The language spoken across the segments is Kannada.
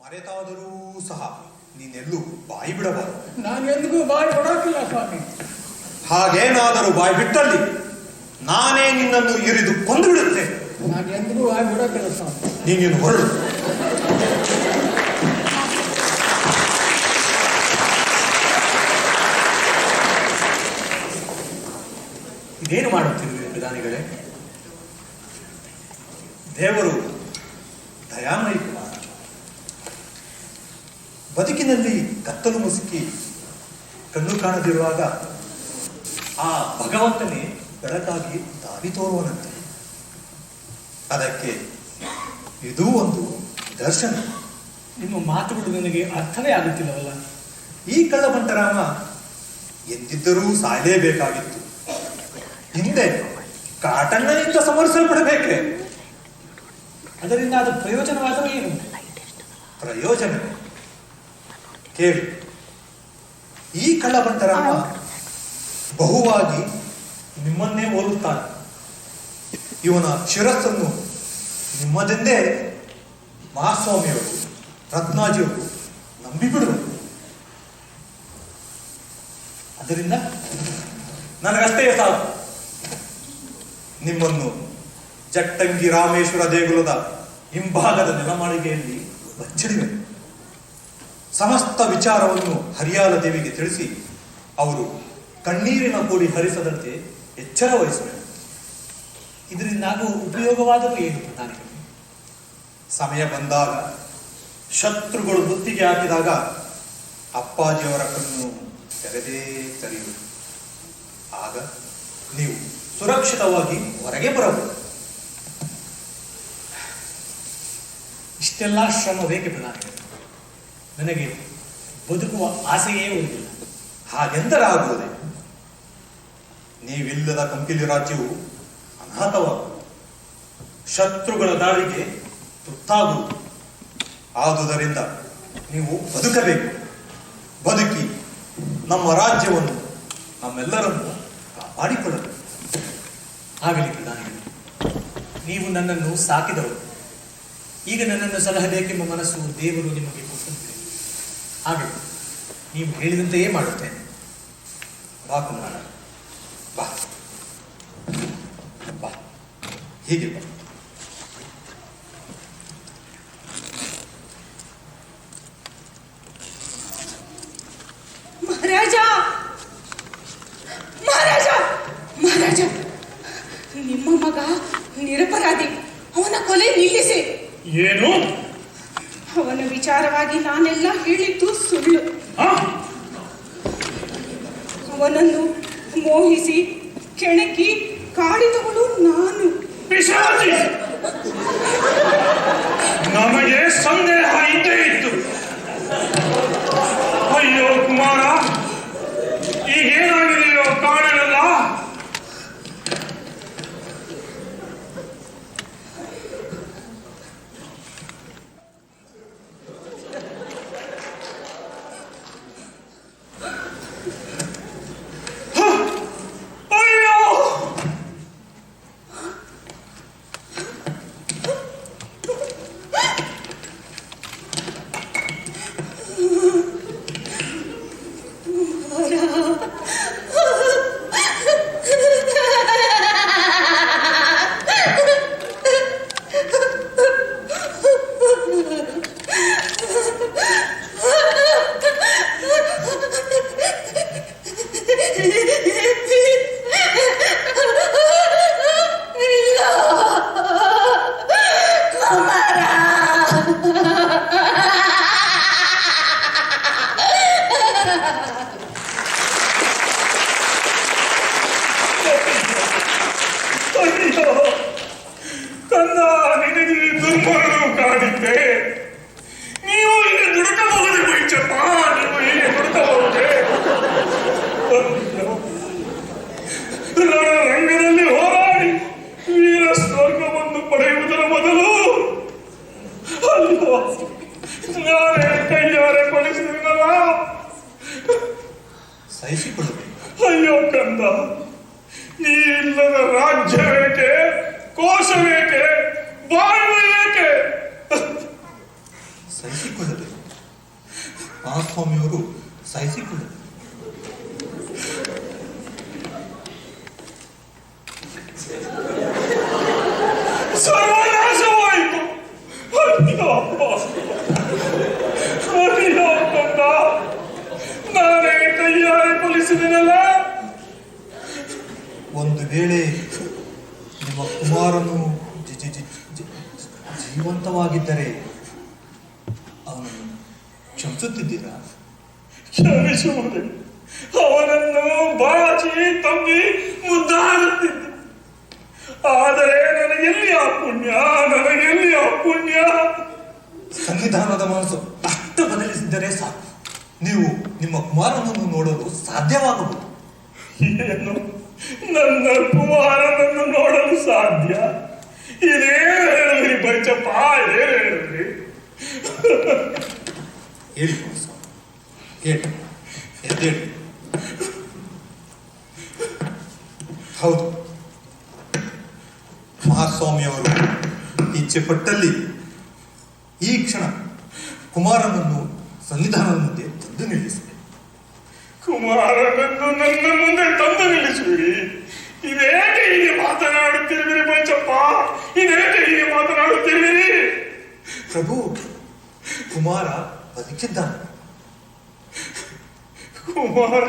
ಮರೆತಾದರೂ ಸಹ ನೀನೆಲ್ಲೂ ಬಾಯಿ ಬಿಡಬಾರದು. ನಾನು ಎಂದಿಗೂ ಬಾಯಿ ಬಿಡೋಕಿಲ್ಲ ಸ್ವಾಮಿ. ಹಾಗೇನಾದರೂ ಬಾಯಿ ಬಿಟ್ಟಲ್ಲಿ ನಾನೇ ನಿನ್ನನ್ನು ಇರಿದು ಕೊಂದು ಬಿಡುತ್ತೇನೆ. ನಾನು ಎಂದಿಗೂ ಬಾಯಿ ಬಿಡೋಕಿಲ್ಲ ಸ್ವಾಮಿ. ನೀನೇನು ಹೊರಡು. ಇದೇನು ಮಾಡುತ್ತಿರುವೆ ಪ್ರಧಾನಿಗಳೇ? ದೇವರು ದಯಾಮಯಿ ಕುಮಾರ. ಬದುಕಿನಲ್ಲಿ ಕತ್ತಲು ಮುಸುಕಿ ಕಣ್ಣು ಕಾಣದಿರುವಾಗ ಆ ಭಗವಂತನೇ ಬೆಳಕಾಗಿ ದಾರಿ ತೋರುವನಂತೆ. ಅದಕ್ಕೆ ಇದೂ ಒಂದು ದರ್ಶನ. ನಿಮ್ಮ ಮಾತುಗಳು ನನಗೆ ಅರ್ಥವೇ ಆಗುತ್ತಿಲ್ಲವಲ್ಲ. ಈ ಕಳ್ಳಬಂಟರಾಮ ಎಂದಿದ್ದರೂ ಸಾಯಲೇಬೇಕಾಗಿತ್ತು. ಹಿಂದೆ ಕಾಟಣ್ಣನಿಂದ ಸಮರಿಸಲ್ಪಡಬೇಕೆ? ಅದರಿಂದ ಅದು ಪ್ರಯೋಜನವಾದರೂ ಏನು? ಪ್ರಯೋಜನ ಕೇಳಿ. ಈ ಕಳ್ಳಬಂಟರಾಮ ಬಹುವಾಗಿ ನಿಮ್ಮನ್ನೇ ಹೋಲುತ್ತಾನೆ. ಇವನ ಶಿರಸ್ಸನ್ನು ನಿಮ್ಮದೆಂದೇ ಮಹಾಸ್ವಾಮಿಯವರು ರತ್ನಾಜಿಯವರು ನಂಬಿಬಿಡುವರು. ಅದರಿಂದ ನನಗಷ್ಟೇ ಸಾಕು. ನಿಮ್ಮನ್ನು ಜಟ್ಟಂಗಿ ರಾಮೇಶ್ವರ ದೇಗುಲದ ಹಿಂಭಾಗದ ನೆಲಮಾಳಿಗೆಯಲ್ಲಿ ಬಚ್ಚಿಡಿವೆ. ಸಮಸ್ತ ವಿಚಾರವನ್ನು ಹರಿಯಾಲ ದೇವಿಗೆ ತಿಳಿಸಿ ಅವರು ಕಣ್ಣೀರಿನ ಕೋಡಿ ಹರಿಸದಂತೆ ಎಚ್ಚರ ವಹಿಸಬೇಕು. ಇದರಿಂದಾಗುವ ಉಪಯೋಗವಾದರೂ ಏನು ಪ್ರಧಾನಿಗಳು? ಸಮಯ ಬಂದಾಗ ಶತ್ರುಗಳು ಬುತ್ತಿಗೆ ಹಾಕಿದಾಗ ಅಪ್ಪಾಜಿಯವರ ಕಣ್ಣು ತೆರೆದೇ ತೆರೆಯುವುದು. ಆಗ ನೀವು ಸುರಕ್ಷಿತವಾಗಿ ಹೊರಗೆ ಬರಬಹುದು. ಇಷ್ಟೆಲ್ಲ ಶ್ರಮ ಬೇಕೆ ಪ್ರಧಾನಿಗಳು? ನನಗೆ ಬದುಕುವ ಆಸೆಯೇ ಉಳಿದಿಲ್ಲ. ಹಾಗೆಂದರಾಗುವುದೇ? ನೀವಿಲ್ಲದ ಕಂಪಿಲಿ ರಾಜ್ಯವು ಅನಾಥವಾಗುವುದು, ಶತ್ರುಗಳ ದಾಳಿಗೆ ತುತ್ತಾಗುವುದು. ಆದುದರಿಂದ ನೀವು ಬದುಕಬೇಕು. ಬದುಕಿ ನಮ್ಮ ರಾಜ್ಯವನ್ನು ನಮ್ಮೆಲ್ಲರನ್ನು ಕಾಪಾಡಿಕೊಳ್ಳಬೇಕು. ಆಗಲಿ ಪ್ರಧಾನಿಗಳು, ನೀವು ನನ್ನನ್ನು ಸಾಕಿದವರು. ಈಗ ನನ್ನನ್ನು ಸಲಹಬೇಕೆಂಬ ಮನಸ್ಸು ದೇವರು ನಿಮಗೆ ಕೊಟ್ಟಂತೆ. ಹಾಗೆ ನೀವು ಹೇಳಿದಂತೆಯೇ ಮಾಡುತ್ತೇನೆ. ಬಾ ಕುಮಾರ, ಬಾ ಬಾ, ಹೀಗೆ ಬಾ. ಮಹಾರಾಜ, ಮಹಾರಾಜ, ಮಹಾರಾಜ, ನಿಮ್ಮ ಮಗ ನಿರಪರಾಧಿ. ಅವನ ಕೊಲೆ ನಿಲ್ಲಿಸಿ. ಏನು? ಅವನ ವಿಚಾರವಾಗಿ ನಾನೆಲ್ಲ ಹೇಳಿದ್ದು ಸುಳ್ಳು. ಅವನನ್ನು ಮೋಹಿಸಿ ಕೆಣಕಿ ಕಾಡಿದವಳು ನಾನು. ನಮಗೆ ಸಂದೇಹ ಇದ್ದೇ ಇತ್ತು. ಅಯ್ಯೋ ಕುಮಾರ, ಈಗೇನಾಗಿದೆಯೋ ಕಾಣಲಿಲ್ಲ. ಕಂದ, ನಿನಗೆ ದುರ್ಮರಣ ಕಾಡಿದ್ದೆ. ನೀವು ಹೀಗೆ ದುಡುಕಬಹುದೇ ಬೈಚಪ್ಪ? ನೀವು ಹೀಗೆ ದುಡುಕಬಹುದೇ? ರಂಗದಲ್ಲಿ ಹೋರಾಡಿ ವೀರ ಸ್ವರ್ಗವನ್ನು ಪಡೆಯುವುದರ ಮೊದಲು ಅಯ್ಯೋ ನಾನೇ ಕೈಯಾರೆ ಕೊಡಿಸಿದ್ನಲ್ಲ. ಸಹಿಸಿಕೊಳ್ಳಬೇಕು. ಅಯ್ಯೋ ಕಂದ, ನೀ ಇಲ್ಲದ ರಾಜ್ಯ ಬೇಕೆ, ಕೋಶ ಬೇಕೆ, ಬಾಳ್ವೆ ಬೇಕೆ? ಸಹಿಸಿಕೊಳ್ಳಬೇಕು. ಮಹಾಸ್ವಾಮಿಯವರು ಸಹಿಸಿಕೊಳ್ಳರು. ಸರ್ವನಾಶವಾಯಿತು. ನಾನೇ ಕೈಯಾರೆ ಕೊಲಿಸಿದನಲ್ಲ. ಒಂದು ವೇಳೆ ನಿಮ್ಮ ಕುಮಾರನು ಜೀವಂತವಾಗಿದ್ದರೆ ಅವನನ್ನು ಕ್ಷಮಿಸುತ್ತಿದ್ದೀರಾ? ಕ್ಷಮಿಸುವುದೇ? ಅವನನ್ನು ಬಾಚಿ ತಮ್ಮಿ ಮುದ್ದಾಡುತ್ತಿದ್ದೆ. ಆದರೆ ನನಗೆಲ್ಲಿ ಆ ಪುಣ್ಯ, ನನಗೆಲ್ಲಿ ಆ ಪುಣ್ಯ? ಸಂವಿಧಾನದ ಮನಸ್ಸು ಅಷ್ಟು ಬದಲಿಸಿದರೆ ಸಾಕು, ನೀವು ನಿಮ್ಮ ಕುಮಾರನನ್ನು ನೋಡಲು ಸಾಧ್ಯವಾಗಬಹುದು. ಏನು, ನನ್ನ ಕುಮಾರನನ್ನು ನೋಡಲು ಸಾಧ್ಯ? ಇದೇನು ಹೇಳಿದ್ರಿ ಬೈಚಪ್ಪ, ಏನು ಹೇಳಿದ್ರಿ? ಹೇಳಿ ಸ್ವಾಮಿ, ಹೇಳಿ, ಎದ್ದೇಳಿ. ಹೌದು, ಮಹಾಸ್ವಾಮಿಯವರು ಇಚ್ಛೆ ಪಟ್ಟಲ್ಲಿ ಈ ಕ್ಷಣ ಕುಮಾರನನ್ನು ಸಂವಿಧಾನದ ಮುಂದೆ ತಂದು ನಿಲ್ಲಿಸಿದೆ. ಕುಮಾರನನ್ನು ನನ್ನ ಮುಂದೆ ತಂದು ನಿಲ್ಲಿಸುವಿರಿ? ಇದೇಕೆ ಹೀಗೆ ಮಾತನಾಡುತ್ತಿರುವಿರಿ ಬೈಚಪ್ಪ? ಇದೇಕೆ ಹೀಗೆ ಮಾತನಾಡುತ್ತಿರುವಿರಿ? ಪ್ರಭು, ಕುಮಾರ ಬದುಕಿದ್ದಾನೆ. ಕುಮಾರ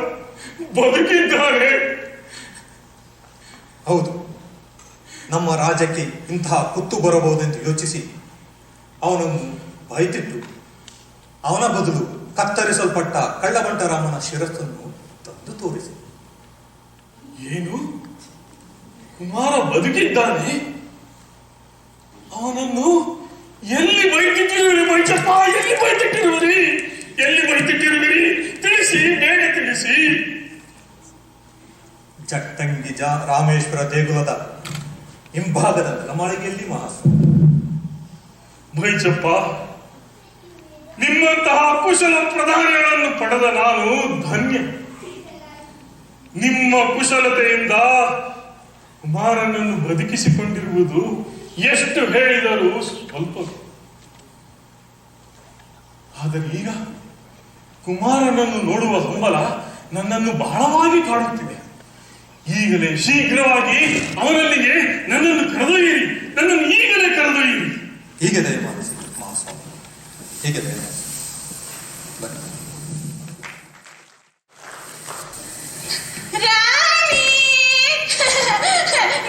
ಬದುಕಿದ್ದಾನೆ? ಹೌದು, ನಮ್ಮ ರಾಜ್ಯಕ್ಕೆ ಇಂತಹ ಕುತ್ತು ಬರಬಹುದೆಂದು ಯೋಚಿಸಿ ಅವನನ್ನು ಬೈತಿಟ್ಟು ಅವನ ಬದಲು ಕತ್ತರಿಸಲ್ಪಟ್ಟ ಕಳ್ಳಬಂಟರಾಮನ ಶಿರಸ್ಸನ್ನು ತಂದು ತೋರಿಸಿ. ಏನು, ಕುಮಾರ ಬದುಕಿದ್ದಾನೆ? ಅವನನ್ನು ಎಲ್ಲಿ ಬೈತಿಟ್ಟಿರುವಿರಿ ಬೈಚಪ್ಪ? ಎಲ್ಲಿ ಬೈತಿಟ್ಟಿರುವಿರಿ? ಎಲ್ಲಿ ಬೈತಿಟ್ಟಿರುವಿರಿ? ತಿಳಿಸಿ, ಬೇಗ ತಿಳಿಸಿ. ಜಟ್ಟಂಗಿ ರಾಮೇಶ್ವರ ದೇಗುಲದ ಹಿಂಭಾಗದ ನೆಲಮಾಳಿಗೆಯಲ್ಲಿ ಮಹಾಸ್ವಾಮಿ. ಬೈಚಪ್ಪ, ನಿಮ್ಮಂತಹ ಕುಶಲ ಪ್ರಧಾನಿಗಳನ್ನು ಪಡೆದ ನಾನು ಧನ್ಯ. ನಿಮ್ಮ ಕುಶಲತೆಯಿಂದ ಕುಮಾರನನ್ನು ಬದುಕಿಸಿಕೊಂಡಿರುವುದು ಎಷ್ಟು ಹೇಳಿದರೂ ಸ್ವಲ್ಪ. ಆದರೆ ಈಗ ಕುಮಾರನನ್ನು ನೋಡುವ ಹಂಬಲ ನನ್ನನ್ನು ಬಹಳವಾಗಿ ಕಾಡುತ್ತಿದೆ. ಈಗಲೇ ಶೀಘ್ರವಾಗಿ ಅವನಲ್ಲಿಗೆ ನನ್ನನ್ನು ಕರೆದೊಯ್ಯಿರಿ, ನನ್ನನ್ನು ಈಗಲೇ ಕರೆದೊಯ್ಯಿರಿ. ಹೀಗೆ ದಯಮಾಡಿಸಿ ಮಹಾಸ್ವಾಮಿ, ಹೀಗೆ ದಯಮಾಡಿಸಿ. ಬನ್ನಿ. ರಾಣಿ,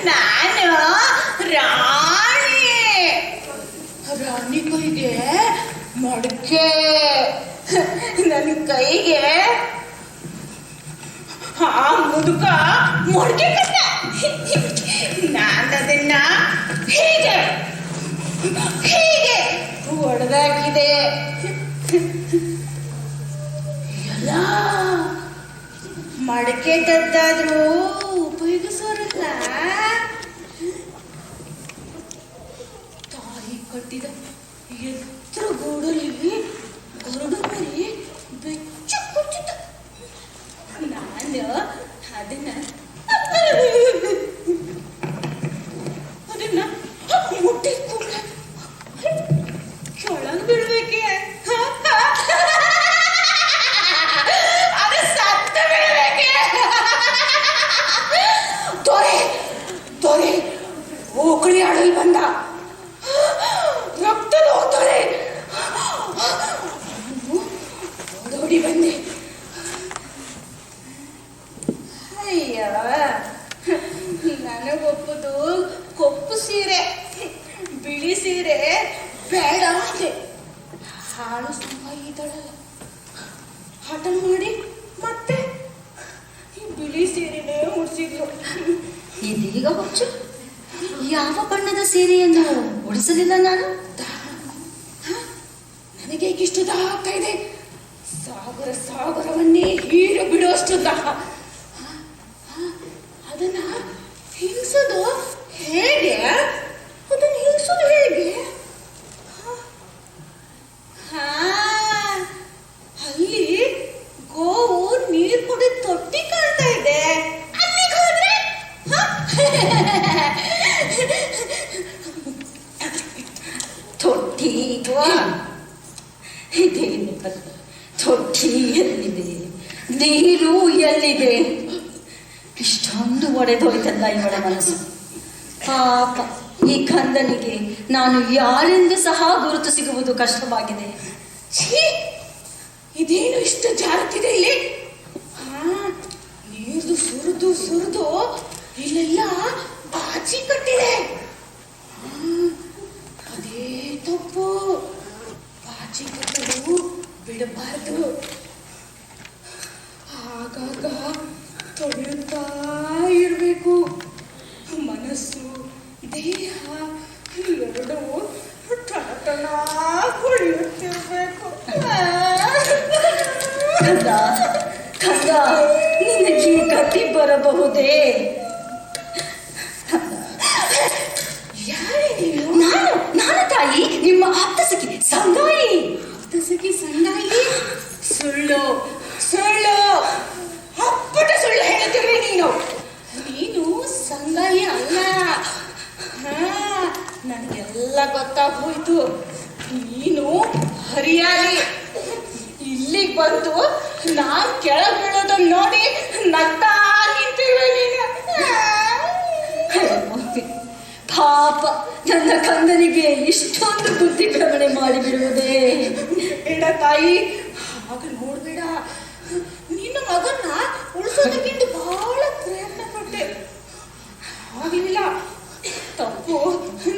ನಾನು ರಾಣಿ. ರಾಣಿ ಕೈಗೆ ಮಡಕೆ, ನನ್ನ ಕೈಗೆ ಆ ಮುದುಕ ಮಡಕೆ ಕಟ್ಟ. ನಾನದನ್ನ ಹೀಗೆ ಹೀಗೆ ಹೊಡೆದಾಕಿದೆ. ಎಲ್ಲ ಮಡಕೆ ದದ್ದಾದ್ರೂ ಉಪಯೋಗಿಸೋರಲ್ಲ. ತಾಯಿ ಕಟ್ಟಿದ ಎತ್ತರ ಗೂಡಲ್ಲಿ ಗರುಡ ಮರಿ ಬೆಚ್ಚ ಕೂತಿದ್ದ. ನಾನು ಅದನ್ನ ಮುಟ್ಟಿ ಕೂಡಲೇ ಕೆಳಗೆ ಬೀಳ್ಬೇಕೆ? ಅದು ಸತ್ತ ಬೀಳ್ಬೇಕೆ? ತೊರೆ ತೊರೆ ಓಕಳಿ ಆಡಲ್ ಬಂದ. ರಕ್ತದ ತೊರೆ ಓಡೋಡಿ ಬಂದೆ. ಅಯ್ಯ, ನನಗೊಪ್ಪುದು ಕೊಪ್ಪು ಸೀರೆ, ಬಿಳಿ ಸೀರೆ ಬೇಡ ಅಂದೆ. ಹಾಳು ಸಂಭ ಇದ್ದಳಲ್ಲ, ಹಠ ಮಾಡಿ ಮತ್ತೆ ಈ ಬಿಳಿ ಸೀರೆನೇ ಉಡಿಸಿದ್ರು. ಇದೀಗ ಹುಚ್ಚು, ಯಾವ ಬಣ್ಣದ ಸೀರೆಯನ್ನು ಉಡಿಸಲಿಲ್ಲ ನಾನು? ನನಗೆ ಇಷ್ಟು ದಾಹ ಆಗ್ತಾ ಇದೆ. ಸಾಗರ ಸಾಗರವನ್ನೇ ಹೀರು ಬಿಡುವಷ್ಟು ದಾಹ. ಅದನ್ನ ಹಿಂಸೋದು ಹೇಗೆ? ಅದನ್ನ ಹಿಂಸೋದು ಹೇಗೆ? ಅಲ್ಲಿ ಗೋವು ನೀರು ಕುಡಿದ ತೊಟ್ಟಿ ಕಾಣ್ತಾ ಇದೆ. ಅಲ್ಲಿಗೆ ಹೋದ್ರೆ ತೊಟ್ಟಿ ಇದೇನು ತೊಟ್ಟಿ? ನೀರು ಎಲ್ಲಿದೆ? ಇಷ್ಟೊಂದು ಒಡೆದೋಯ್ತಲ್ಲ ಇವಳ ಮನಸ್ಸು. ಪಾಪ ಈ ಕಂದನಿಗೆ ನಾನು ಯಾರೆಂದು ಸಹ ಗುರುತು ಸಿಗುವುದು ಕಷ್ಟವಾಗಿದೆ. ಛೀ, ಇದೇನು ಇಷ್ಟು ಜಾರುತ್ತಿದೆ ಇಲ್ಲಿ? ನೀರ್ದು ಸುರಿದು ಸುರಿದು ಇಲ್ಲೆಲ್ಲ ಬಾಚಿ ಕಟ್ಟಿದೆ. ಅದೇ ತಪ್ಪು. ಬಾಚಿ ಕಟ್ಟಲು ಬಿಡಬಾರ್ದು. ಆಗಾಗ ತೊಳೆಯುತ್ತಾ ಇರಬೇಕು. ಮನಸ್ಸು ದೇಹ ಎರಡು ಟಣ ಹೊಳೆಯುತ್ತಿರ್ಬೇಕು. ಕಂದ ಕಂದ, ನಿನಗೆ ಗತಿ ಬರಬಹುದೇ? ಯಾರೇ ನೀನು? ನಾನು ತಾಯಿ, ನಿಮ್ಮ ಆಪ್ತ ಸಖಿ ಸಂಗಾಯಿ. ಆಪ್ತ ಸಖಿ ಸಂಗಾಯಿ? ಸುಳ್ಳು ಸುಳ್ಳು, ಅಪ್ಪಟ ಸುಳ್ಳು ಹೇಳುತ್ತಿರುವೆ ನೀನು. ನೀನು ಸಂಗಾಯಿ ಅಲ್ಲ. ನನಗೆಲ್ಲ ಗೊತ್ತಾಗೋಯ್ತು. ನೀನು ಹರಿಯಾಲಿ. ಇಲ್ಲಿಗೆ ಬಂದು ನಾನ್ ಕೆಳಗೆ ಬೀಳೋದನ್ನ ನೋಡಿ ನಗ್ತಾ ನಿಂತಿರುವೆ ನೀನು. ಪಾಪ ನನ್ನ ಕಂದನಿಗೆ ಇಷ್ಟೊಂದು ಬುದ್ಧಿ ಭ್ರಮಣೆ ಮಾಡಿಬಿಡುವುದೇ? ಬೇಡ ತಾಯಿ, ಆಗ ನೋಡ್ಬೇಡ. ನಿನ್ನ ಮಗನ್ನ ಉಳಿಸೋದಕ್ಕಿಂತ ಬಹಳ ಪ್ರಯತ್ನ ಪಟ್ಟೆ, ಆಗ್ಲಿಲ್ಲ. ತಪ್ಪು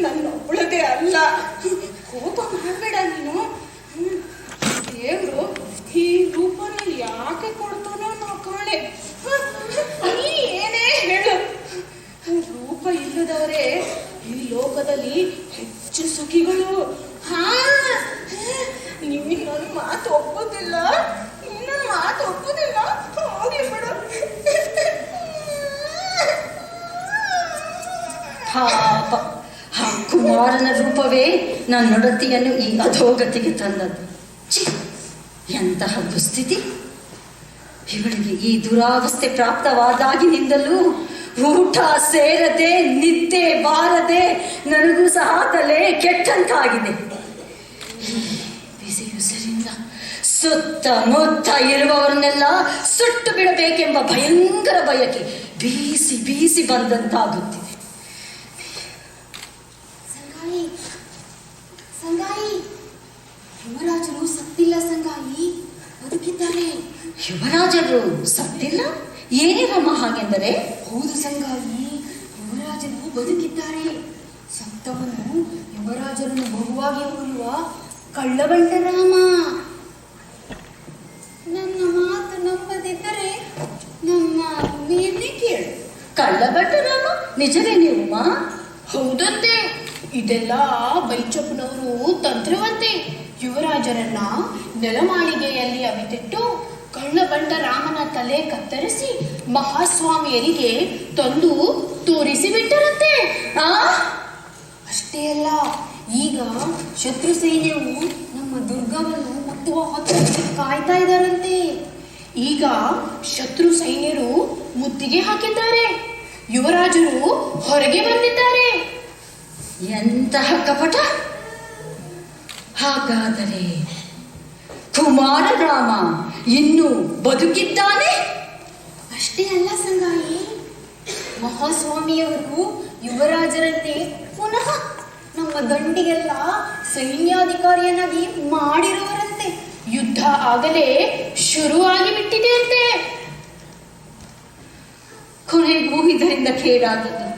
ನನ್ನೊಬ್ಬಳದೇ ಅಲ್ಲ. ಕೋಪ ಮಾಡಬೇಡ ನೀನು. ದೇವ್ರು ಈ ರೂಪನ ಯಾಕೆ ಕೊಡ್ತಾನೋ ನಾ ಕಾಣೆ. ನೀ ಏನೇ ಹೇಳು, ರೂಪ ಇಲ್ಲದವರೇ ಈ ಲೋಕದಲ್ಲಿ ಹೆಚ್ಚು ಸುಖಿಗಳು. ನೀನು ನನ್ನ ಮಾತು ಒಪ್ಪೋದಿಲ್ಲ, ನನ್ನ ಮಾತು ಒಪ್ಪೋದಿಲ್ಲ. ಹೋಗಿ ಬಿಡು. ಪಾಪ ಆ ಕುಮಾರನ ರೂಪವೇ ನನ್ನೊಡತಿಯನ್ನು ಈ ಅಧೋಗತಿಗೆ ತಂದದ್ದು. ಛೀ, ಎಂತಹ ದುಸ್ಥಿತಿ! ಇವಳಿಗೆ ಈ ದುರಾವಸ್ಥೆ ಪ್ರಾಪ್ತವಾದಾಗಿನಿಂದಲೂ ಊಟ ಸೇರದೆ ನಿದ್ದೆ ಬಾರದೆ ನನಗೂ ಸಹ ತಲೆ ಕೆಟ್ಟಂತಾಗಿದೆ. ಈ ಬಿಸಿಯುಸಿರಿಂದ ಸುತ್ತಮುತ್ತ ಇರುವವರನ್ನೆಲ್ಲ ಸುಟ್ಟು ಬಿಡಬೇಕೆಂಬ ಭಯಂಕರ ಬಯಕೆ ಬೀಸಿ ಬೀಸಿ ಬಂದಂತಾಗುತ್ತಿದೆ. ಸಂಗಾಯಿ ಸಂಗಾಯಿ, ಯುವರಾಜರು ಸತ್ತಿಲ್ಲ ಸಂಗಾಯಿ, ಬದುಕಿದ್ದಾರೆ. ಯುವರಾಜರು ಸತ್ತಿಲ್ಲ? ಏನಿರಮ್ಮ ಹಾಗೆಂದರೆ? ಹೌದು ಸಂಗಾಯಿ, ಯುವರಾಜರು ಬದುಕಿದ್ದಾರೆ. ಸತ್ತವನು ಯುವರಾಜರನ್ನು ಬಹುವಾಗಿ ಹೋಲುವ ಕಳ್ಳಬಂಡರಾಮ. ನನ್ನ ಮಾತು ನಂಬದಿದ್ದರೆ ನಮ್ಮ ಮೇಲ್ನೇ ಕೇಳು. ಕಳ್ಳಭಟ್ಟರಾಮ ನಿಜವೇ ನೀವುಮ್ಮ? ಹೌದಂತೆ. ಇದೆಲ್ಲ ಬೈಚಪ್ಪನವರು ತಂತ್ರವಂತೆ. ಯುವರಾಜರನ್ನ ನೆಲಮಾಳಿಗೆಯಲ್ಲಿ ಅವಿತಿಟ್ಟು ಕಳ್ಳಬಂಡ ರಾಮನ ತಲೆ ಕತ್ತರಿಸಿ ಮಹಾಸ್ವಾಮಿಯರಿಗೆ ತಂದು ತೋರಿಸಿ ಬಿಟ್ಟರಂತೆ. ಅಷ್ಟೇ ಅಲ್ಲ, ಈಗ ಶತ್ರು ಸೈನ್ಯವು ನಮ್ಮ ದುರ್ಗವನ್ನು ಮುಟ್ಟುವ ಹೊತ್ತು ಕಾಯ್ತಾ ಇದ್ದಾರಂತೆ. ಈಗ ಶತ್ರು ಸೈನ್ಯರು ಮುತ್ತಿಗೆ ಹಾಕಿದ್ದಾರೆ. ಯುವರಾಜರು ಹೊರಗೆ ಬಂದಿದ್ದಾರೆ. ಎಂತಹ ಕಪಟ! ಹಾಗಾದರೆ ಕುಮಾರರಾಮ ಇನ್ನೂ ಬದುಕಿದ್ದಾನೆ? ಅಷ್ಟೇ ಅಲ್ಲ ಸಂಗಾಯಿ, ಮಹಾಸ್ವಾಮಿಯವರು ಯುವರಾಜರನ್ನೇ ಪುನಃ ನಮ್ಮ ದಂಡಿಗೆಲ್ಲ ಸೈನ್ಯಾಧಿಕಾರಿಯನ್ನಾಗಿ ಮಾಡಿರುವರಂತೆ. ಯುದ್ಧ ಆಗಲೇ ಶುರುವಾಗಿ ಬಿಟ್ಟಿದೆ ಅಂತೆ. ಕೊನೆಗೂ ಇದರಿಂದ ಕೇಡಾದದ್ದು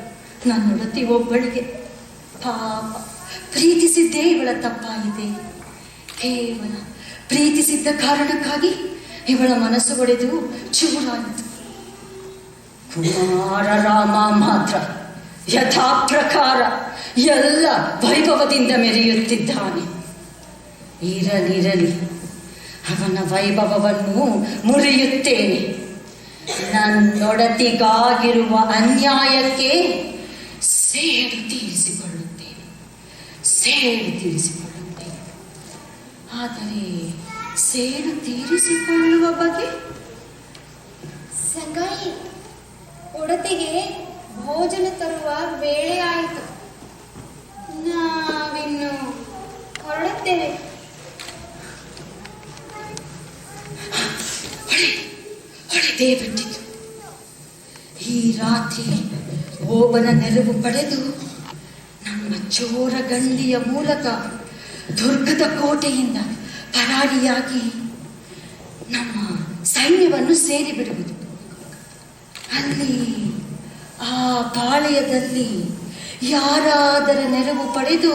ನನ್ನೊಡತಿ ಒಬ್ಬಳಿಗೆ. ಪಾಪ, ಪ್ರೀತಿಸಿದ್ದೇ ಇವಳ ತಪ್ಪಾಗಿದೆ. ಕೇವಲ ಪ್ರೀತಿಸಿದ್ದ ಕಾರಣಕ್ಕಾಗಿ ಇವಳ ಮನಸ್ಸು ಒಡೆದು ಚೂರಾಯಿತು. ಕುಮಾರರಾಮ ಮಾತ್ರ ಯಥಾ ಪ್ರಕಾರ ಎಲ್ಲ ವೈಭವದಿಂದ ಮೆರೆಯುತ್ತಿದ್ದಾನೆ. ಇರಲಿರಲಿ, ಅವನ ವೈಭವವನ್ನು ಮುರಿಯುತ್ತೇನೆ. ನನ್ನೊಡತಿಗಾಗಿರುವ ಅನ್ಯಾಯಕ್ಕೆ ಸೇಡು ತೀರಿಸಿಕೊಳ್ಳುತ್ತೇನೆ. ಆದರೆ ಸೇಡು ತೀರಿಸಿಕೊಳ್ಳುವ ಬಗ್ಗೆ? ಸಂಗಾಯಿ, ಒಡತಿಗೆ ಭೋಜನ ತರುವ ವೇಳೆ ಆಯಿತು. ನಾವಿನ್ನು ಹೊರಡುತ್ತೇವೆ. ಹಿಡಿದೇ ಬಿಟ್ಟಿತು. ಈ ರಾತ್ರಿ ಓಬನ ನೆರವು ಪಡೆದು ನಮ್ಮ ಚೋರ ಗಂಡಿಯ ಮೂಲಕ ದುರ್ಗದ ಕೋಟೆಯಿಂದ ಪರಾರಿಯಾಗಿ ನಮ್ಮ ಸೈನ್ಯವನ್ನು ಸೇರಿಬಿಡುವುದು. ಅಲ್ಲಿ ಆ ಪಾಳೆಯದಲ್ಲಿ ಯಾರಾದರ ನೆರವು ಪಡೆದು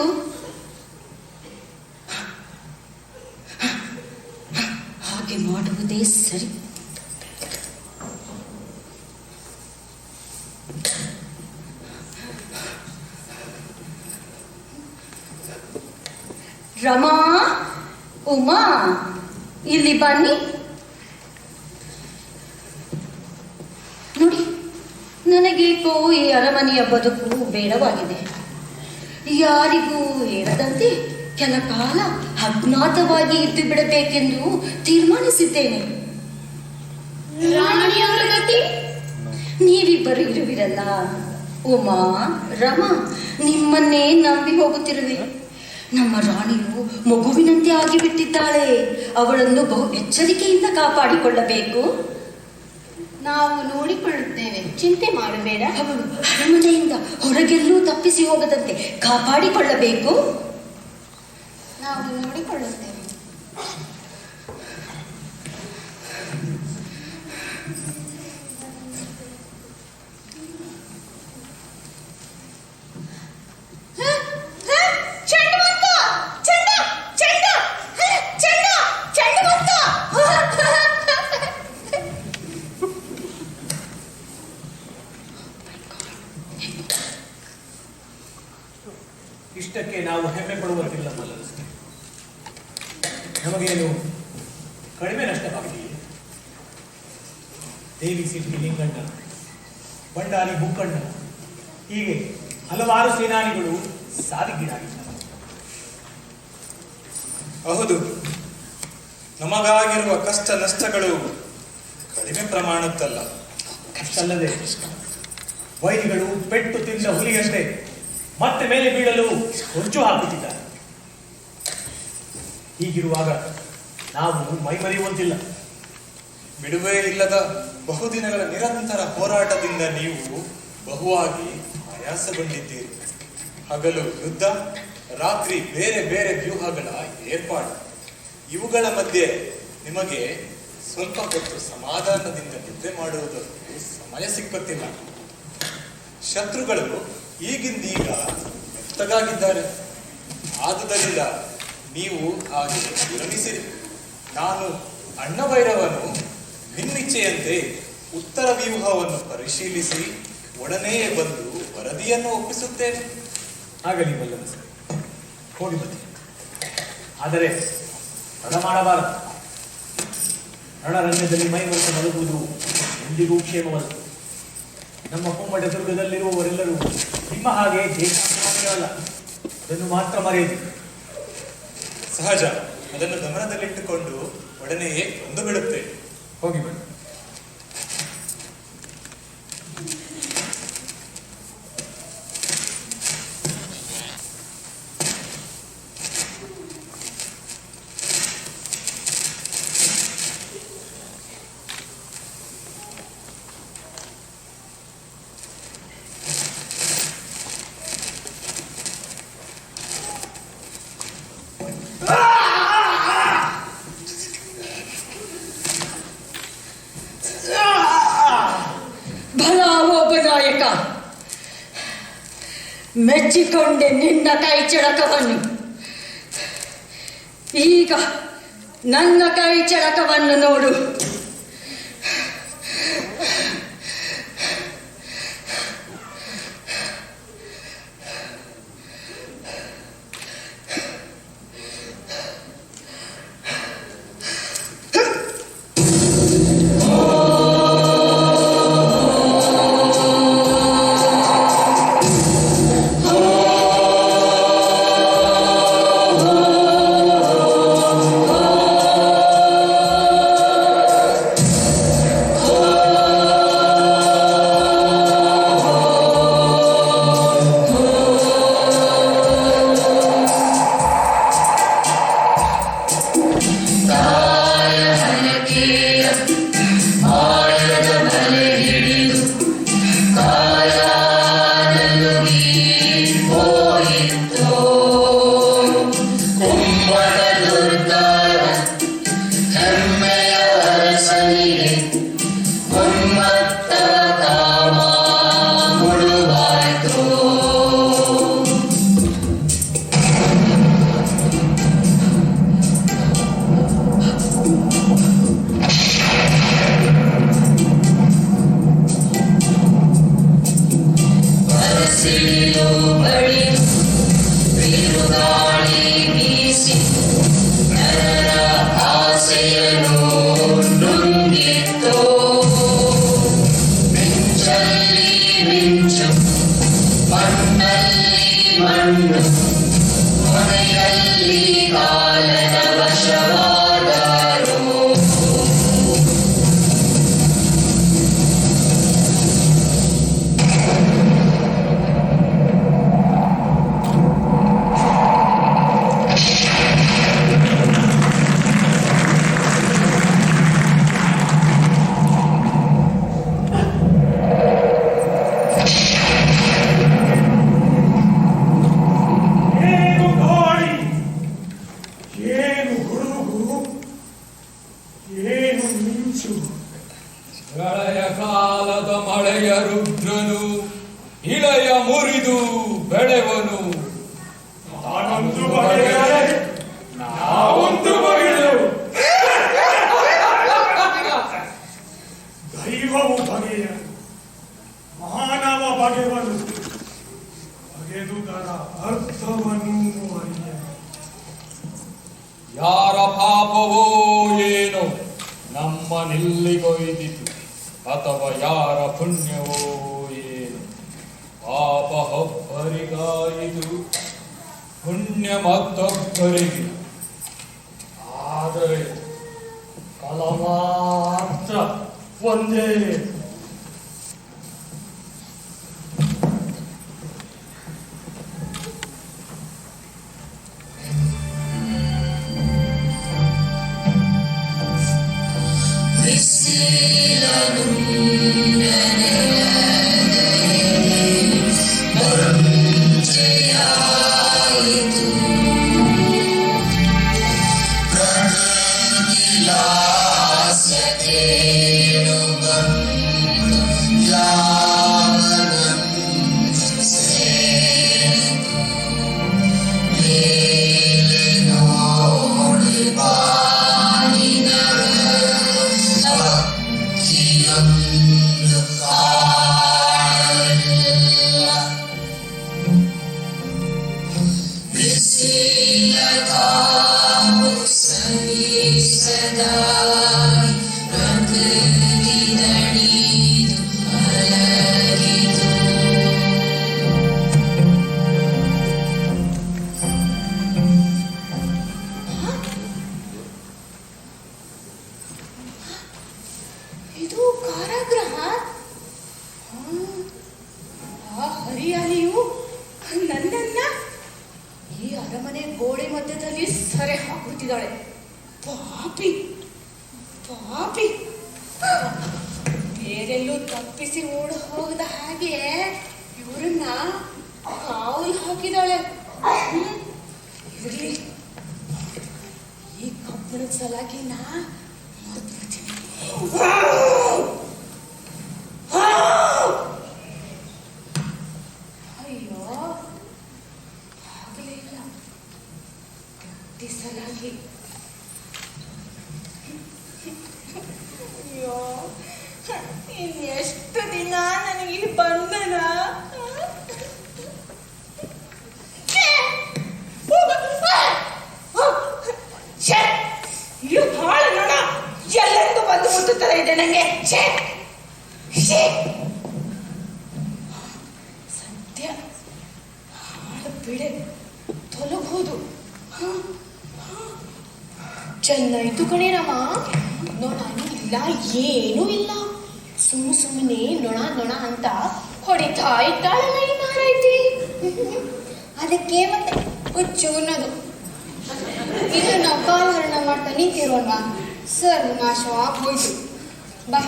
ಹಾಗೆ ಮಾಡುವುದೇ ಸರಿ. ರಮಾ, ಉಮಾ, ಇಲ್ಲಿ ಬನ್ನಿ. ನೋಡಿ, ನನಗೇಕೋ ಈ ಅರಮನೆಯ ಬದುಕು ಬೇಡವಾಗಿದೆ. ಯಾರಿಗೂ ಹೇಳದಂತೆ ಕೆಲ ಕಾಲ ಅಜ್ಞಾತವಾಗಿ ಇದ್ದು ಬಿಡಬೇಕೆಂದು ತೀರ್ಮಾನಿಸಿದ್ದೇನೆ. ರಾಣಿಯವರ ಗತಿ? ನೀವಿಬ್ಬರು ಇರುವಿರಲ್ಲ. ಉಮಾ, ರಮಾ, ನಿಮ್ಮನ್ನೇ ನಂಬಿ ಹೋಗುತ್ತಿರುವೆ. ನಮ್ಮ ರಾಣಿಯು ಮಗುವಿನಂತೆ ಆಗಿಬಿಟ್ಟಿದ್ದಾಳೆ. ಅವಳನ್ನು ಬಹು ಎಚ್ಚರಿಕೆಯಿಂದ ಕಾಪಾಡಿಕೊಳ್ಳಬೇಕು. ನಾವು ನೋಡಿಕೊಳ್ಳುತ್ತೇವೆ, ಚಿಂತೆ ಮಾಡಬೇಡ. ಅವಳು ಅರಮನೆಯಿಂದ ಹೊರಗೆಲ್ಲೂ ತಪ್ಪಿಸಿ ಹೋಗದಂತೆ ಕಾಪಾಡಿಕೊಳ್ಳಬೇಕು. ನಾವು ನೋಡಿಕೊಳ್ಳುತ್ತೇವೆ. ಇಷ್ಟಕ್ಕೆ ನಾವು ಹೆಮ್ಮೆ ಪಡುವಂತಿಲ್ಲ ಮಲ್ಲರಸೆ. ನಮಗೇನು ಕಡಿಮೆ ನಷ್ಟವಾಗಿದೆಯೇ? ದೇವಿ ಸಿಟಿ ಲಿಂಗಣ್ಣ, ಬಂಡಾರಿ ಬುಕ್ಕಣ್ಣ, ಹೀಗೆ ಹಲವಾರು ಸೇನಾನಿಗಳು ಸಾವಿಗೀಡಾಗಿದ್ದಾರೆ. ಹೌದು, ನಮಗಾಗಿರುವ ಕಷ್ಟ ನಷ್ಟಗಳು ಕಡಿಮೆ ಪ್ರಮಾಣದ್ದಲ್ಲ. ಅಷ್ಟಲ್ಲದೆ ವೈರಿಗಳು ಪೆಟ್ಟು ತಿಂದ ಹುಲಿಯಂತೆ ಮತ್ತೆ ಮೇಲೆ ಬೀಳಲು ಹೊಂಚು ಹಾಕುತ್ತಿದ್ದಾರೆ. ಹೀಗಿರುವಾಗ ನಾವು ಮೈಮರೆಯುವಂತಿಲ್ಲ. ಬಿಡುವೇ ಇಲ್ಲದ ಬಹುದಿನಗಳ ನಿರಂತರ ಹೋರಾಟದಿಂದ ನೀವು ಬಹುವಾಗಿ ಆಯಾಸಗೊಂಡಿದ್ದೀರಿ. ಹಗಲು ಯುದ್ಧ, ರಾತ್ರಿ ಬೇರೆ ಬೇರೆ ವ್ಯೂಹಗಳ ಏರ್ಪಾಡು. ಇವುಗಳ ಮಧ್ಯೆ ನಿಮಗೆ ಸ್ವಲ್ಪ ಹೊತ್ತು ಸಮಾಧಾನದಿಂದ ನಿದ್ದೆ ಮಾಡುವುದಕ್ಕೂ ಸಮಯ ಸಿಕ್ಕುತ್ತಿಲ್ಲ. ಶತ್ರುಗಳು ಈಗಿಂದೀಗ ಮೆತ್ತಗಾಗಿದ್ದಾರೆ. ಆದುದರಿಂದ ನೀವು ಹಾಗೆ ವಿರಮಿಸಿರಿ. ನಾನು ಅಣ್ಣಭೈರವನು ನಿನ್ನಿಚ್ಛೆಯಂತೆ ಉತ್ತರ ವ್ಯೂಹವನ್ನು ಪರಿಶೀಲಿಸಿ ಒಡನೆಯೇ ಬಂದು ವರದಿಯನ್ನು ಒಪ್ಪಿಸುತ್ತೇನೆ. ಆಗಲಿ ಮಲ್ಲರಸೆ, ಹೋಗಿ ಬನ್ನಿ. ಆದರೆ ತಡ ಮಾಡಬಾರದು. ರಣರಂಗದಲ್ಲಿ ಮೈಮರೆತು ಮಲಗುವುದು ಎಂದಿಗೂ ಕ್ಷೇಮವಲ್ಲ. ನಮ್ಮ ಕುಮ್ಮಟ ದುರ್ಗದಲ್ಲಿರುವವರೆಲ್ಲರೂ ನಿಮ್ಮ ಹಾಗೆ ದೇಶಾಭಿಮಾನಿಗಳಲ್ಲ. ಅದನ್ನು ಮಾತ್ರ ಮರೆಯದು. ಸಹಜ, ಅದನ್ನು ಗಮನದಲ್ಲಿಟ್ಟುಕೊಂಡು ಒಡನೆಯೇ ಒಂದು ಬಿಡುತ್ತೇನೆ. ಹೋಗಿ ಬನ್ನಿ. ಮೆಚ್ಚಿಕೊಂಡೆ ನಿನ್ನ ಕೈ ಚಳಕವನ್ನು. ಈಗ ನನ್ನ ಕೈ ಚಳಕವನ್ನು ನೋಡು. ಸಿಡಿಲು ಬಡಿದು ಬಿರುಗಾಳಿ ಬೀಸಿ ನರರ ಆಸೆಯನ್ನು ನುಂಗಿತ್ತೋ. ಮಿಂಚಲ್ಲಿ ಮಿಂಚು, ಮಣ್ಣಲ್ಲಿ ಮಣ್ಣು, ಕೊನೆಯಲ್ಲಿ ಕಾಲದ ವಶವಾದರು. ಏನು ಗಾಳಿ, ಏನು ಗುಡುಗು, ಏನು ಮಿಂಚು. ಪ್ರಳಯ ಕಾಲದ ಮಳೆಯ ರುದ್ರನು ಇಳೆಯ ಮುರಿದು ಬೆಳೆವನು. ನಾನೊಂದು ಬಗೆಯರೆ, ನಾವೊಂದು ಬಗೆಯರು. ದೈವವು ಬಗೆಯ, ಮಾನವ ಬಗೆವನು. ಬಗೆದುದರ ಅರ್ಥವನ್ನು ಅರಿಯ. ಯಾರ ಪಾಪವೋ ಏನೋ ನಮ್ಮನಿಲ್ಲಿಗೊಯ್ದಿತು, ಅಥವಾ ಯಾರ ಪುಣ್ಯವೋ ಏನು. ಪಾಪ ಒಬ್ಬರಿಗಾಯಿತು, ಪುಣ್ಯ ಮತ್ತೊಬ್ಬರಿಗೆ. ಆದರೆ ಫಲ ಮಾತ್ರ ಒಂದೇ. ಇದು ಕಾರಾಗೃಹ. ಆ ಹರಿಯಾಲಿಯು ನನ್ನನ್ನ ಈ ಅರಮನೆ ಗೋಡೆ ಮಧ್ಯದಲ್ಲಿ ಸೆರೆ ಹಾಕುತ್ತಿದ್ದಾಳೆ. ಪಾಪಿ ಪಾಪಿ. ಬೇರೆಲ್ಲೂ ತಪ್ಪಿಸಿ ಓಡಿ ಹೋಗದ ಹಾಗೆ ಇವರನ್ನ ಕಾವಲು ಹಾಕಿದಾಳೆ. ಇರಲಿ, ಈ ಕಬ್ಬಣದ ಸಲಾಕಿನ ಮರ್ತ್ಬಿಡ್ತೀನಿ. ಅಯ್ಯೋ, ಆಗಲೇ ಇಲ್ಲ. ಗಟ್ಟಿ ಸಲಾಗಿ. ಅಯ್ಯೋ, ಇನ್ನೆಷ್ಟು ದಿನ ನನಗೆ ಈ ಬಂಧನ? ಈ ಹಾಳು ನೋಡ ಎಲ್ಲೆಂದು ಬಂದು ಮುಟ್ಟುತ್ತಾರೆ ಇದೆ ನಂಗೆ. ಸದ್ಯ ಹಾಳು ಬಿಡೆ ತೊಲಬಹುದು. ಚೆನ್ನಾಯ್ತು ಕಣೆ ರಾಮ. ನೊಣನೂ ಇಲ್ಲ, ಏನೂ ಇಲ್ಲ. ಸುಮ್ಮನೆ ನೊಣ ನೊಣ ಅಂತ ಹೊಡಿತಾ ಇದ್ದಾಳಲ್ಲ ಈ ಮಾರೈತಿ. ಅದಕ್ಕೆ ಮತ್ತೆ ಹುಚ್ಚು ಅನ್ನೋದು. ಇದು ನಾವು ಕಾಲಹರಣ ಮಾಡ್ತಾ ನಿಂತಿರೋಲ್ವಾ, ಸರ್ವನಾಶವಾಗಿ ಹೋಯ್ತು. ಬಾ,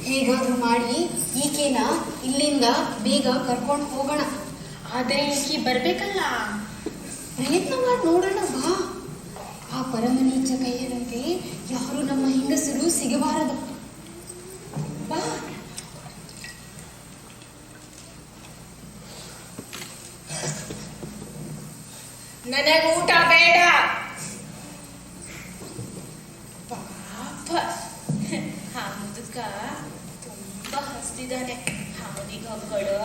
ಹೇಗಾದ್ರೂ ಮಾಡಿ ಈಕೆನ ಇಲ್ಲಿಂದ ಬೇಗ ಕರ್ಕೊಂಡು ಹೋಗೋಣ. ಆದರೆ ಈಕೆ ಬರ್ಬೇಕಲ್ಲ, ಪ್ರಯತ್ನ ಮಾಡಿ ನೋಡೋಣ. ಬಾ, ಆ ಪರಮನೀಚ ಕೈಯರಂತೆ ಯಾರು ನಮ್ಮ ಹೆಂಗಸರು ಸಿಗಬಾರದು. ಬಾ. ನನಗೆ ಊಟ ಬೇಡ. ಪಾಪ ಆ ಮುದುಕ ತುಂಬಾ ಹಸ್ತಿದ್ದಾನೆ. ಅವನಿಗೆ ಹೊಗಳು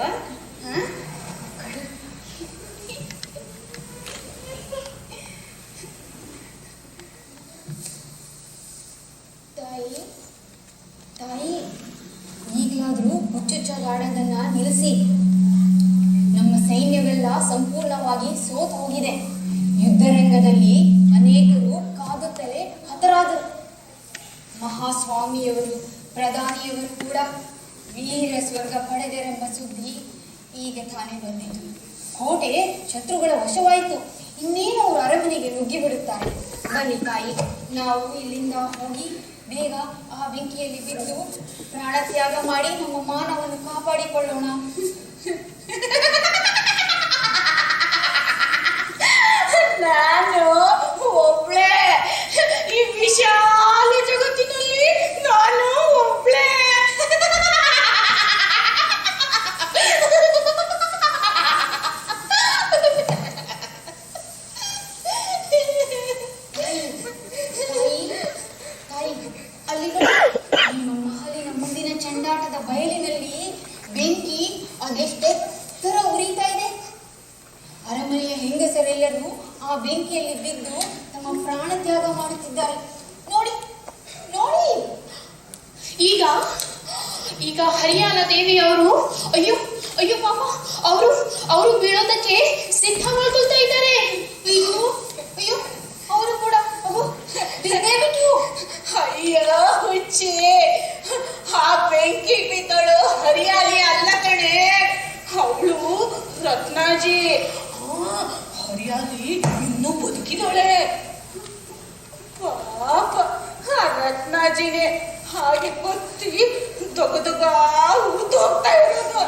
ಸಂಪೂರ್ಣವಾಗಿ ಸೋತು ಹೋಗಿದೆ. ಯುದ್ಧರಂಗದಲ್ಲಿ ಅನೇಕರು ಕಾದುತ್ತಲೇ ಹತರಾದರು. ಮಹಾಸ್ವಾಮಿಯವರು, ಪ್ರಧಾನಿಯವರು ಕೂಡ ವೀರ ಸ್ವರ್ಗ ಪಡೆದರೆಂಬ ಸುದ್ದಿ ಈಗ ತಾನೇ ಬಂದಿತು. ಕೋಟೆ ಶತ್ರುಗಳ ವಶವಾಯಿತು. ಇನ್ನೇನು ಅವರು ಅರಮನೆಗೆ ನುಗ್ಗಿ ಬಿಡುತ್ತಾರೆ. ಬನ್ನಿ ತಾಯಿ, ನಾವು ಇಲ್ಲಿಂದ ಹೋಗಿ ಬೇಗ ಆ ಬೆಂಕಿಯಲ್ಲಿ ಬಿದ್ದು ಪ್ರಾಣ ತ್ಯಾಗ ಮಾಡಿ ನಮ್ಮ ಮಾನವನ್ನು ಕಾಪಾಡಿಕೊಳ್ಳೋಣ. ನಾನು ಒಬ್ಳೆ ಈ ವಿಶಾಲ ಜಗತ್ತಿನಲ್ಲಿ ನಾನು ಒಬ್ಳೆ. ತಾಯಿ, ಅಲ್ಲಿ ನಿಮ್ಮ ಮಹಲಿನ ಮುಂದಿನ ಚಂಡಾಟದ ಬಯಲಿನಲ್ಲಿ ಬೆಂಕಿ ಅದೆಷ್ಟೆತ್ತರ ಉರಿತಾ ಇದೆ. ಅರಮನೆಯ ಹೆಂಗಸರೆಲ್ಲರೂ ಆ ಬೆಂಕಿಯಲ್ಲಿ ಬಿದ್ದು ತಮ್ಮ ಪ್ರಾಣ ತ್ಯಾಗ ಮಾಡುತ್ತಿದ್ದಾರೆ. ನೋಡಿ ನೋಡಿ. ಈಗ ಈಗ ಹರಿಯಾಣ ದೇವಿಯವರು ಅಯ್ಯೋ ಅಯ್ಯೋ ಪಾಪ ಅವರು ಬೀಳೋದಕ್ಕೆ ಸಿದ್ಧ ಮಾಡ್ಕೊಳ್ತಾ ಇದ್ದಾರೆ. ಅಯ್ಯೋ ಅಯ್ಯೋ, ಅವರು ಕೂಡ ಬಿಟ್ಟು. ಅಯ್ಯೋ ಹುಚ್ಚಿ, ಆ ಬೆಂಕಿ ಬಿದ್ದಳು ಹರಿಯಾಲಿ ಅಲ್ಲ ಕಣೆ, ಅವಳು ರತ್ನಾಜಿ. ಹರಿಯಾಲಿ ಇನ್ನೂ ಬದುಕಿದಳೆ. ಪಾಪ ಆ ರತ್ನಾಜಿನೇ ಹಾಗೆ ಬತ್ತಿ ದೊಗದೊಗ ಊದೋಗ್ತಾ ಇರೋದು.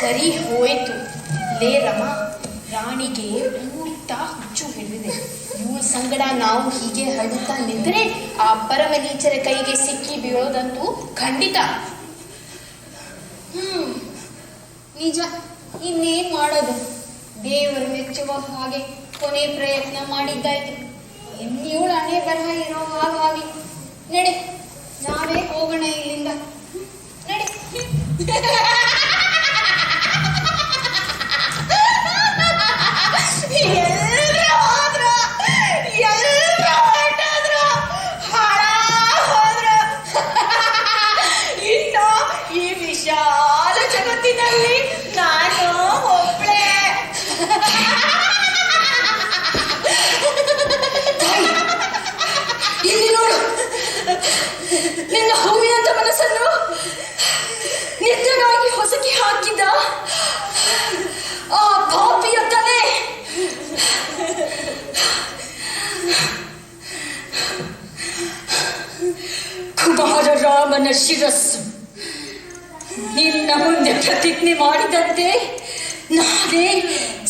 ಸರಿ ಹೋಯ್ತು. ಲೇ ರಮ, ರಾಣಿಗೆ ಊಟ ಹುಚ್ಚು ಹಿಡಿದಿದೆ. ಇವಳ ಸಂಗಡ ನಾವು ಹೀಗೆ ಹರಡುತ್ತಾ ನಿಂತರೆ ಆ ಪರಮನೀಚರ ಕೈಗೆ ಸಿಕ್ಕಿ ಬೀಳೋದಂತೂ ಖಂಡಿತ. ನಿಜ, ಇನ್ನೇನ್ ಮಾಡೋದು? ದೇವರು ಮೆಚ್ಚುವ ಹಾಗೆ ಕೊನೆ ಪ್ರಯತ್ನ ಮಾಡಿದ್ದಾಯ್ತು. ಇನ್ನಿವಳ ಹಣೆ ಬರಹ ಇರೋ ಹಾಗಾಗಿ ನಡೆ, ನಾವೇ ಹೋಗೋಣ ಇಲ್ಲಿಂದ. ನಡೆ. ಇನ್ನು ಈ ವಿಶಾಲ ಜಗತ್ತಿನಲ್ಲಿ ನಾನು ಒಬ್ಳೆ. ಇಲ್ಲಿ ನೋಡು, ನಿನ್ನ ಹೂವಿನಂತ ಮನಸ್ಸನ್ನು ನಿರ್ಧರಾಗಿ ಹೊಸಕಿ ಹಾಕಿದ್ದ ಆ ಪಾಪಿಯ ತಲೆ. ಕುಮಾರ ರಾಮನ ಶಿರಸ್ಸು ನಿನ್ನ ಮುಂದೆ ಪ್ರತಿಜ್ಞೆ ಮಾಡಿದಂತೆ ನಾನೇ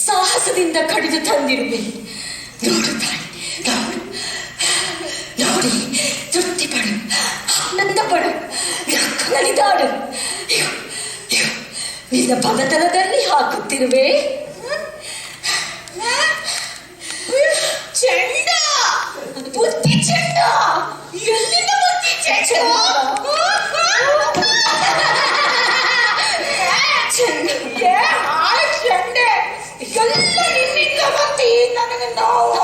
ಸಾಹಸದಿಂದ ಕಡಿದು ತಂದಿರುವೆ. ನೋಡು ತಾಯಿ, ನೋಡು, ನೋಡಿ ತೃಪ್ತಿ ಪಡು, ಆನಂದ ಪಡು, ನಲಿದಾಡು. ನಿನ್ನ ಬಲತನದಲ್ಲಿ ಹಾಕುತ್ತಿರುವೆ. ಚೆಂಡ, ಬುದ್ಧಿ ಚೆಂಡ, ಎಲ್ಲಿಂದ ಬುದ್ಧಿ ಚೆಂಡ? ಚೆಂಡೆ ಎಲ್ಲ ನಿನ್ನಿಂದ ಬಂದಿ ನನಗೆ ನೋವು.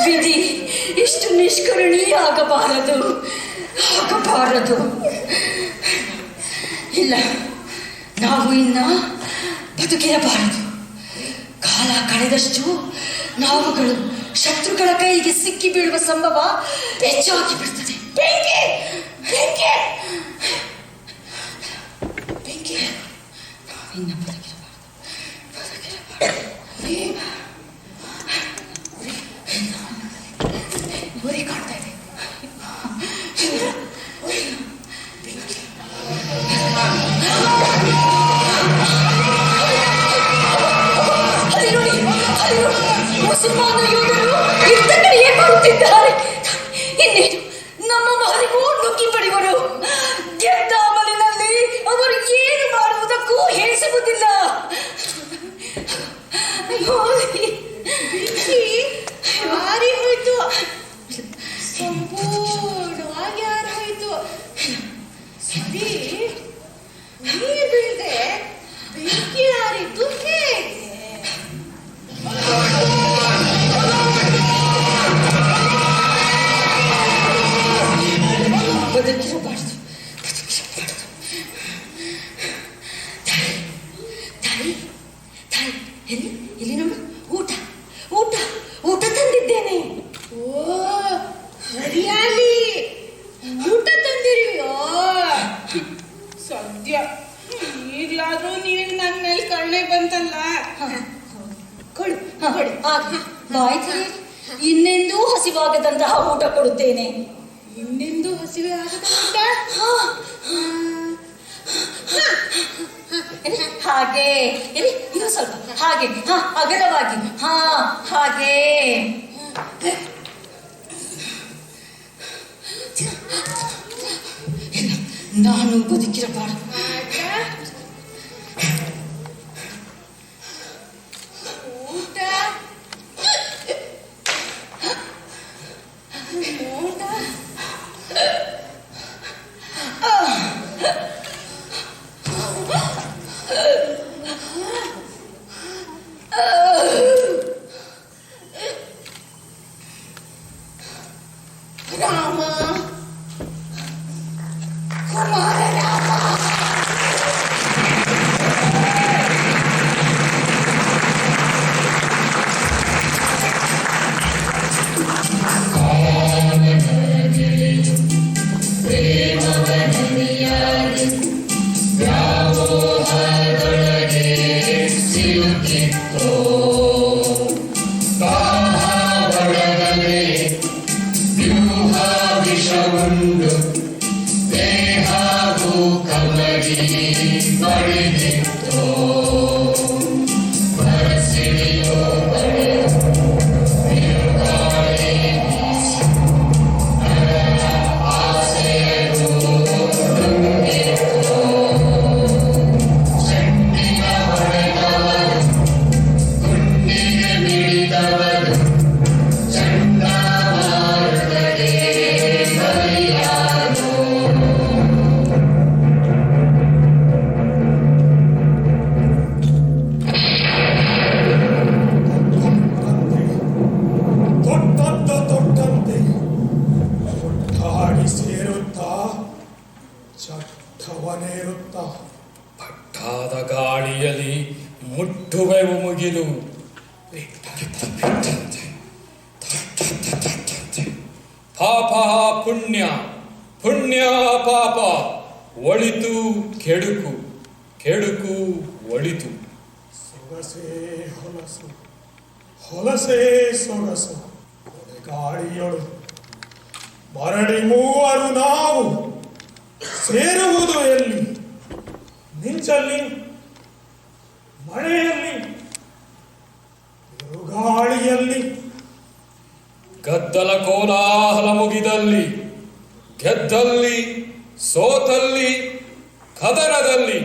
ವಿಧಿ ಇಷ್ಟು ನಿಷ್ಕರುಣೀಯ ಆಗಬಾರದು. ಇಲ್ಲ, ನಾವು ಇನ್ನ ಬದುಕಿರಬಾರದು. ಕಾಲ ಕಳೆದಷ್ಟು ನಾವುಗಳು ಶತ್ರುಗಳ ಕೈಗೆ ಸಿಕ್ಕಿ ಬೀಳುವ ಸಂಭವ ಹೆಚ್ಚಾಗಿ ಬಿಡುತ್ತದೆ. ಬೆಂಕಿ ಬೆಂಕಿ ಬೆಂಕಿ, ಇನ್ನ ಬದುಕಿರಬಾರದು. ಉರಿ ಕಾಣ್ತಾ ಇದೆ. ಮುಸಲ್ಮಾನ ಯೋಧರು ಯುದ್ಧ ಕಡೆಯೇ ಬರುತ್ತಿದ್ದಾರೆ. ಇನ್ನೇನು ನಮ್ಮ ಮಹಲಿಗೂ ನುಗ್ಗಿ ಪಡೆಯುವರು. ಗೆದ್ದ ಅಮಲಿನಲ್ಲಿ ಅವರು ಏನು ಮಾಡುವುದಕ್ಕೂ ಹೇಳಿಸುವುದಿಲ್ಲ. ಸದ್ಯ ಈಗ್ಲಾದ್ರೂ ನಿನಗೆ ನನ್ನ ಮೇಲೆ ಕರುಣೆ ಬಂತಲ್ಲ. ಕೊಡು ಕೊಡು. ಆಯ್ತು, ಇನ್ನೆಂದೂ ಹಸಿವಾಗದಂತಹ ಊಟ ಕೊಡುತ್ತೇನೆ. ಇನ್ನೆಂದು ಹಸಿವೆ ಆಗದ ಊಟ? ಹಾಗೆ ಇರಿ, ಇನ್ನು ಸ್ವಲ್ಪ ಹಾಗೆ, ಅಗಲವಾಗಿ, ಹಾಗೆ. ನಾನು ಬದುಕಿರಬಾರದು. ಊಟ ಊಟ ರಾಮ, ಕುಮಾರ ರಾಮ. ಪಟ್ಟಾದ ಗಾಳಿಯಲ್ಲಿ ಮುಟ್ಟುವೆವು ಮುಗಿಲು. ಪಾಪ ಪುಣ್ಯ, ಪುಣ್ಯ ಪಾಪ, ಒಳಿತು ಕೆಡುಕು, ಕೆಡುಕು ಒಳಿತು. ಸೊಗಸೇ ಹೊಲಸು, ಹೊಲಸೇ ಸೊಗಸು. ಗಾಳಿಯೊಳು ಮರಳಿ ಮೂವರು ನಾವು ಸೇರುವುದು ಎಲ್ಲಿ? ಮಿಂಚಲ್ಲಿ, ಮಳೆಯಲ್ಲಿ, ಬಿರುಗಾಳಿಯಲ್ಲಿ. ಗದ್ದಲ ಕೋಲಾಹಲ ಮುಗಿದಲ್ಲಿ, ಗೆದ್ದಲ್ಲಿ, ಸೋತಲ್ಲಿ, ಕದನದಲ್ಲಿ